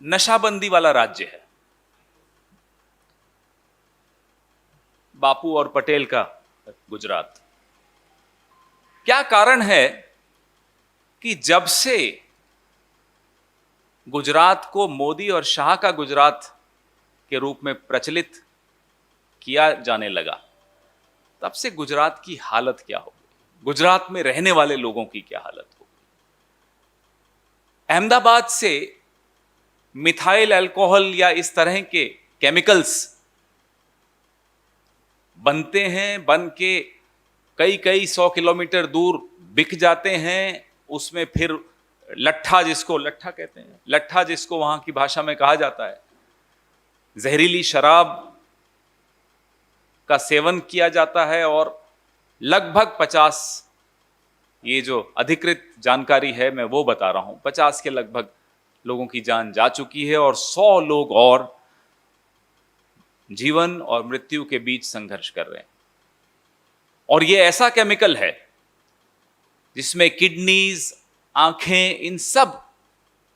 नशाबंदी वाला राज्य है, बापू और पटेल का गुजरात। क्या कारण है कि जब से गुजरात को मोदी और शाह का गुजरात के रूप में प्रचलित किया जाने लगा, तब से गुजरात की हालत क्या हो गई, गुजरात में रहने वाले लोगों की क्या हालत हो गई। अहमदाबाद से मिथाइल अल्कोहल या इस तरह के केमिकल्स बनते हैं, बन के कई कई 100 किलोमीटर दूर बिक जाते हैं। उसमें फिर लट्ठा, जिसको लट्ठा कहते हैं, लट्ठा जिसको वहां की भाषा में कहा जाता है, जहरीली शराब का सेवन किया जाता है और लगभग 50, ये जो अधिकृत जानकारी है मैं वो बता रहा हूं, 50 के लगभग लोगों की जान जा चुकी है और 100 लोग और जीवन और मृत्यु के बीच संघर्ष कर रहे हैं। और ये ऐसा केमिकल है जिसमें किडनीज, आंखें, इन सब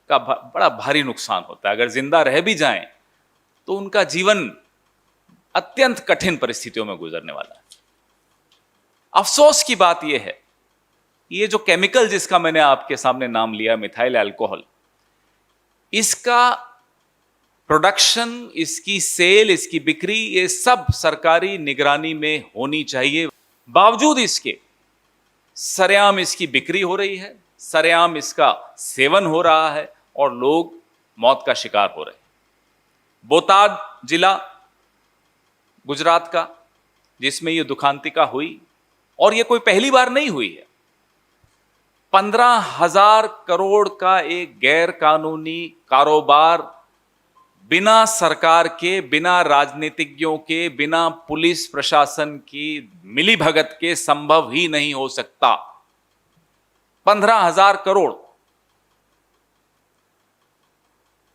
का बड़ा भारी नुकसान होता है। अगर जिंदा रह भी जाएं तो उनका जीवन अत्यंत कठिन परिस्थितियों में गुजरने वाला है। अफसोस की बात यह है, ये जो केमिकल जिसका मैंने आपके सामने नाम लिया, मिथाइल अल्कोहल, इसका प्रोडक्शन, इसकी सेल, इसकी बिक्री, ये सब सरकारी निगरानी में होनी चाहिए। बावजूद इसके सरेआम इसकी बिक्री हो रही है, सरेआम इसका सेवन हो रहा है और लोग मौत का शिकार हो रहे हैं। बोटाद जिला गुजरात का, जिसमें यह दुखांतिका हुई, और यह कोई पहली बार नहीं हुई है। 15,000 करोड़ का एक गैर कानूनी कारोबार बिना सरकार के, बिना राजनीतिज्ञों के, बिना पुलिस प्रशासन की मिलीभगत के संभव ही नहीं हो सकता। 15,000 करोड़।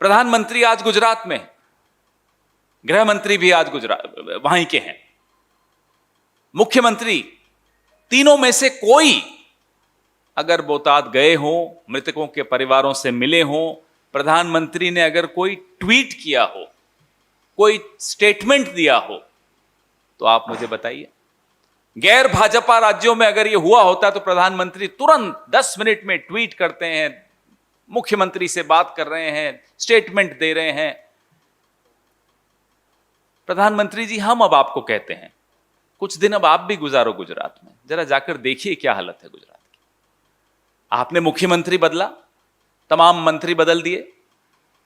प्रधानमंत्री आज गुजरात में, गृह मंत्री भी आज गुजरात वहीं के हैं, मुख्यमंत्री, तीनों में से कोई अगर बोटाद गए हों, मृतकों के परिवारों से मिले हों, प्रधानमंत्री ने अगर कोई ट्वीट किया हो, कोई स्टेटमेंट दिया हो, तो आप मुझे बताइए। गैर भाजपा राज्यों में अगर यह हुआ होता तो प्रधानमंत्री तुरंत 10 मिनट में ट्वीट करते हैं, मुख्यमंत्री से बात कर रहे हैं, स्टेटमेंट दे रहे हैं। प्रधानमंत्री जी, हम अब आपको कहते हैं, कुछ दिन अब आप भी गुजारो गुजरात में, जरा जाकर देखिए क्या हालत है गुजरात की। आपने मुख्यमंत्री बदला, तमाम मंत्री बदल दिए,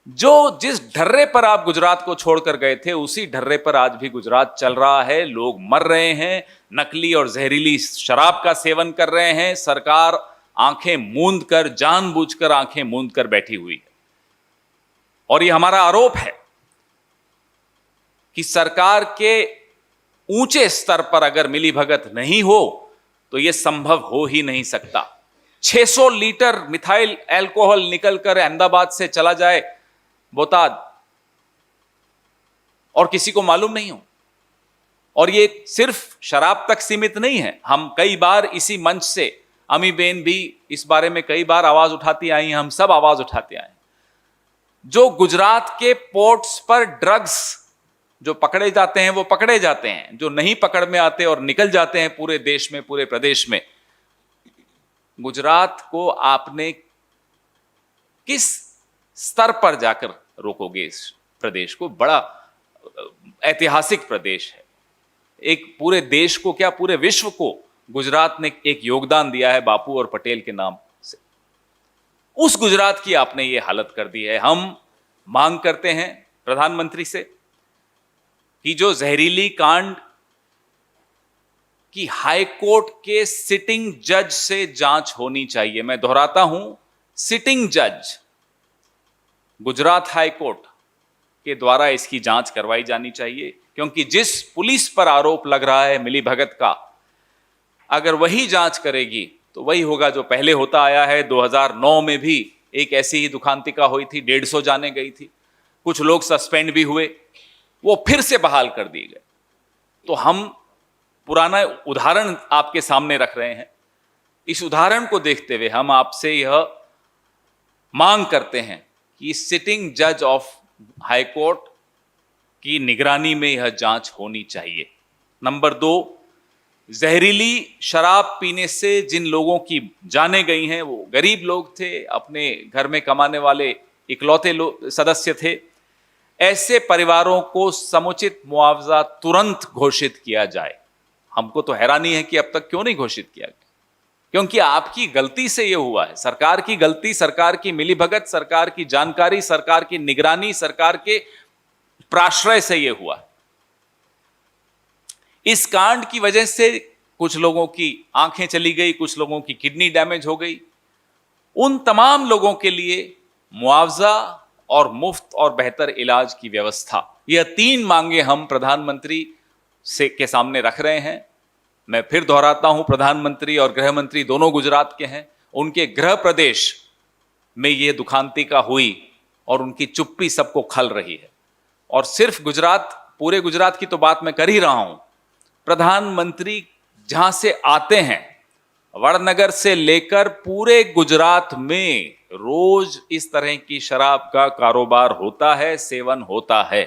जो जिस ढर्रे पर आप गुजरात को छोड़कर गए थे उसी ढर्रे पर आज भी गुजरात चल रहा है। लोग मर रहे हैं, नकली और जहरीली शराब का सेवन कर रहे हैं। सरकार आंखें मूंद कर, जानबूझकर आंखें मूंद कर बैठी हुई है। और यह हमारा आरोप है कि सरकार के ऊंचे स्तर पर अगर मिलीभगत नहीं हो तो यह संभव हो ही नहीं सकता। 600 लीटर मिथाइल अल्कोहल निकलकर अहमदाबाद से चला जाए बोटाद और किसी को मालूम नहीं हो। और ये सिर्फ शराब तक सीमित नहीं है। हम कई बार इसी मंच से, अमीबेन भी इस बारे में कई बार आवाज उठाती आई हैं, हम सब आवाज उठाते आए। जो गुजरात के पोर्ट्स पर ड्रग्स जो पकड़े जाते हैं वो पकड़े जाते हैं, जो नहीं पकड़ में आते और निकल जाते हैं पूरे देश में, पूरे प्रदेश में। गुजरात को आपने किस स्तर पर जाकर रोकोगे? इस प्रदेश को, बड़ा ऐतिहासिक प्रदेश है, एक पूरे देश को क्या पूरे विश्व को गुजरात ने एक योगदान दिया है बापू और पटेल के नाम से। उस गुजरात की आपने ये हालत कर दी है। हम मांग करते हैं प्रधानमंत्री से कि जो जहरीली कांड की हाईकोर्ट के सिटिंग जज से जांच होनी चाहिए। मैं दोहराता हूं, सिटिंग जज गुजरात हाईकोर्ट के द्वारा इसकी जांच करवाई जानी चाहिए, क्योंकि जिस पुलिस पर आरोप लग रहा है मिलीभगत का, अगर वही जांच करेगी तो वही होगा जो पहले होता आया है। 2009 में भी एक ऐसी ही दुखांतिका हुई थी, 150 जाने गई थी, कुछ लोग सस्पेंड भी हुए, वो फिर से बहाल कर दिए गए। तो हम पुराना उदाहरण आपके सामने रख रहे हैं। इस उदाहरण को देखते हुए हम आपसे यह मांग करते हैं कि सिटिंग जज ऑफ हाई कोर्ट की निगरानी में यह जांच होनी चाहिए। नंबर 2, जहरीली शराब पीने से जिन लोगों की जानें गई हैं वो गरीब लोग थे, अपने घर में कमाने वाले इकलौते सदस्य थे। ऐसे परिवारों को समुचित मुआवजा तुरंत घोषित किया जाए। हमको तो हैरानी है कि अब तक क्यों नहीं घोषित किया गया, क्योंकि आपकी गलती से यह हुआ है। सरकार की गलती, सरकार की मिलीभगत, सरकार की जानकारी, सरकार की निगरानी, सरकार के प्राश्रय से यह हुआ। इस कांड की वजह से कुछ लोगों की आंखें चली गई, कुछ लोगों की किडनी डैमेज हो गई। उन तमाम लोगों के लिए मुआवजा और मुफ्त और बेहतर इलाज की व्यवस्था, यह 3 मांगे हम प्रधानमंत्री से के सामने रख रहे हैं। मैं फिर दोहराता हूं, प्रधानमंत्री और गृह मंत्री दोनों गुजरात के हैं। उनके गृह प्रदेश में यह दुखांतिका हुई और उनकी चुप्पी सबको खल रही है। और सिर्फ गुजरात, पूरे गुजरात की तो बात मैं कर ही रहा हूं। प्रधानमंत्री जहां से आते हैं, वड़नगर से लेकर पूरे गुजरात में रोज इस तरह की शराब का कारोबार होता है, सेवन होता है।